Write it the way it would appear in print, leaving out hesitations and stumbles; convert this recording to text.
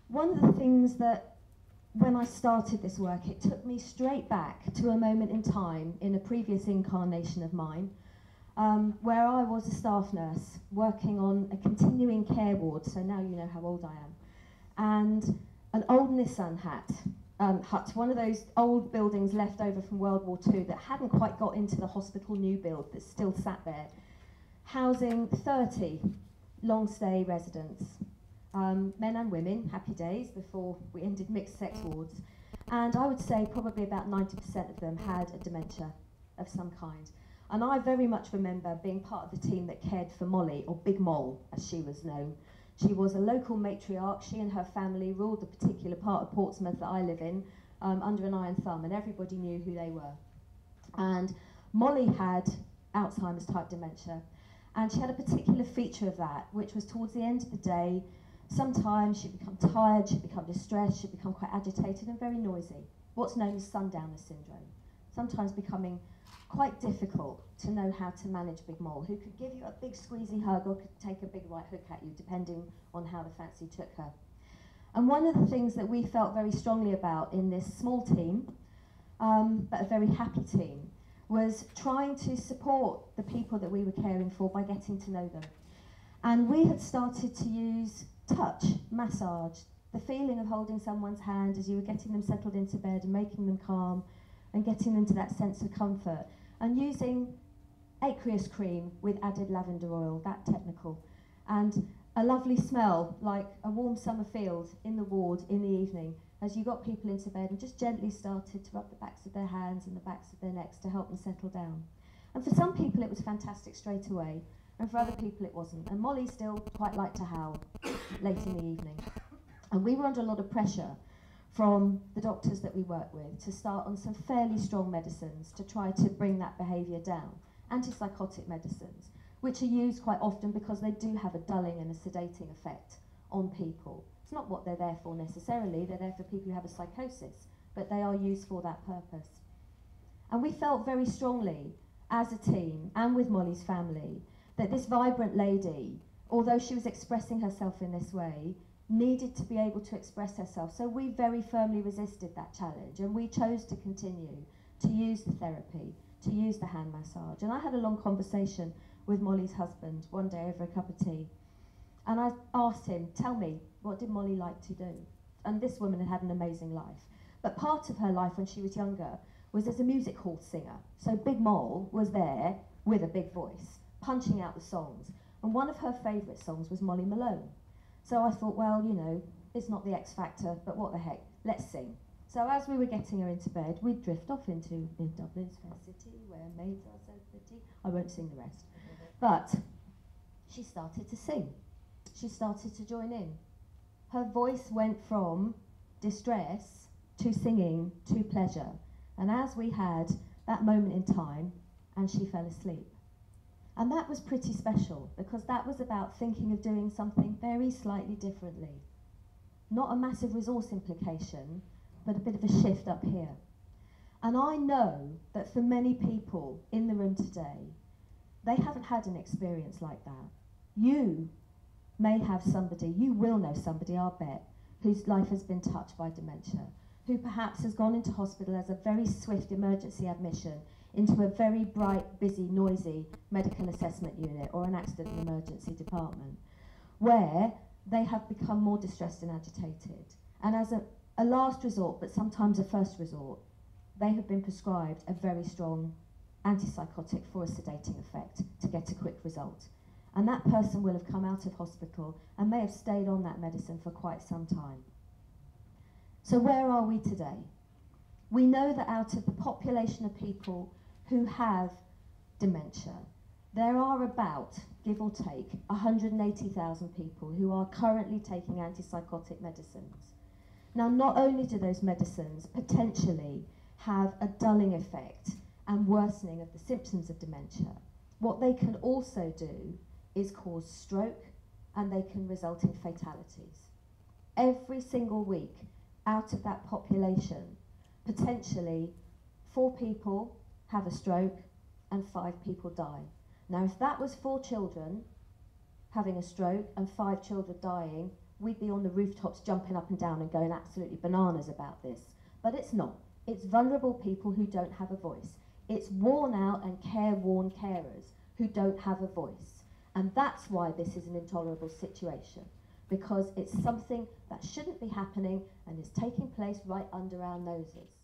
one of the things that, when I started this work, it took me straight back to a moment in time in a previous incarnation of mine, where I was a staff nurse working on a continuing care ward, so now you know how old I am, and an old Nissan hut, one of those old buildings left over from World War II that hadn't quite got into the hospital new build that still sat there, housing 30 long stay residents, men and women, happy days before we ended mixed sex wards, and I would say probably about 90% of them had a dementia of some kind. And I very much remember being part of the team that cared for Molly, or Big Moll as she was known. She was a local matriarch. She and her family ruled the particular part of Portsmouth that I live in under an iron thumb, and everybody knew who they were. And Molly had Alzheimer's type dementia, and she had a particular feature of that, which was towards the end of the day, sometimes she'd become tired, she'd become distressed, she'd become quite agitated and very noisy, what's known as sundowner syndrome, sometimes becoming quite difficult to know how to manage Big Moll, who could give you a big squeezy hug or could take a big right hook at you, depending on how the fancy took her. And one of the things that we felt very strongly about in this small team, but a very happy team, was trying to support the people that we were caring for by getting to know them. And we had started to use touch, massage, the feeling of holding someone's hand as you were getting them settled into bed and making them calm and getting them to that sense of comfort, and using aqueous cream with added lavender oil, that technical, and a lovely smell like a warm summer field in the ward in the evening as you got people into bed and just gently started to rub the backs of their hands and the backs of their necks to help them settle down. And for some people it was fantastic straight away, and for other people it wasn't. And Molly still quite liked to howl late in the evening. And we were under a lot of pressure from the doctors that we work with to start on some fairly strong medicines to try to bring that behaviour down. Antipsychotic medicines, which are used quite often because they do have a dulling and a sedating effect on people. It's not what they're there for necessarily, they're there for people who have a psychosis, but they are used for that purpose. And we felt very strongly as a team and with Molly's family that this vibrant lady, although she was expressing herself in this way, needed to be able to express herself. So we very firmly resisted that challenge, and we chose to continue to use the therapy, to use the hand massage. And I had a long conversation with Molly's husband one day over a cup of tea, and I asked him, tell me, what did Molly like to do? And this woman had had an amazing life, but part of her life when she was younger was as a music hall singer. So Big Moll was there with a big voice, punching out the songs, and one of her favourite songs was Molly Malone. So I thought, well, you know, it's not the X Factor, but what the heck, let's sing. So as we were getting her into bed, we'd drift off into "In Dublin's fair city, where maids are so pretty." I won't sing the rest. But she started to sing. She started to join in. Her voice went from distress to singing to pleasure. And as we had that moment in time, and she fell asleep. And that was pretty special, because that was about thinking of doing something very slightly differently. Not a massive resource implication, but a bit of a shift up here. And I know that for many people in the room today, they haven't had an experience like that. You may have somebody, you will know somebody, I'll bet, whose life has been touched by dementia, who perhaps has gone into hospital as a very swift emergency admission into a very bright, busy, noisy medical assessment unit or an accident and emergency department, where they have become more distressed and agitated. And as a last resort, but sometimes a first resort, they have been prescribed a very strong antipsychotic for a sedating effect to get a quick result. And that person will have come out of hospital and may have stayed on that medicine for quite some time. So where are we today? We know that out of the population of people who have dementia, there are about, give or take, 180,000 people who are currently taking antipsychotic medicines. Now, not only do those medicines potentially have a dulling effect and worsening of the symptoms of dementia, what they can also do is cause stroke, and they can result in fatalities. Every single week, out of that population, potentially 4 people have a stroke and 5 people die. Now, if that was 4 children having a stroke and 5 children dying, we'd be on the rooftops jumping up and down and going absolutely bananas about this. But it's not. It's vulnerable people who don't have a voice. It's worn out and careworn carers who don't have a voice. And that's why this is an intolerable situation, because it's something that shouldn't be happening and is taking place right under our noses.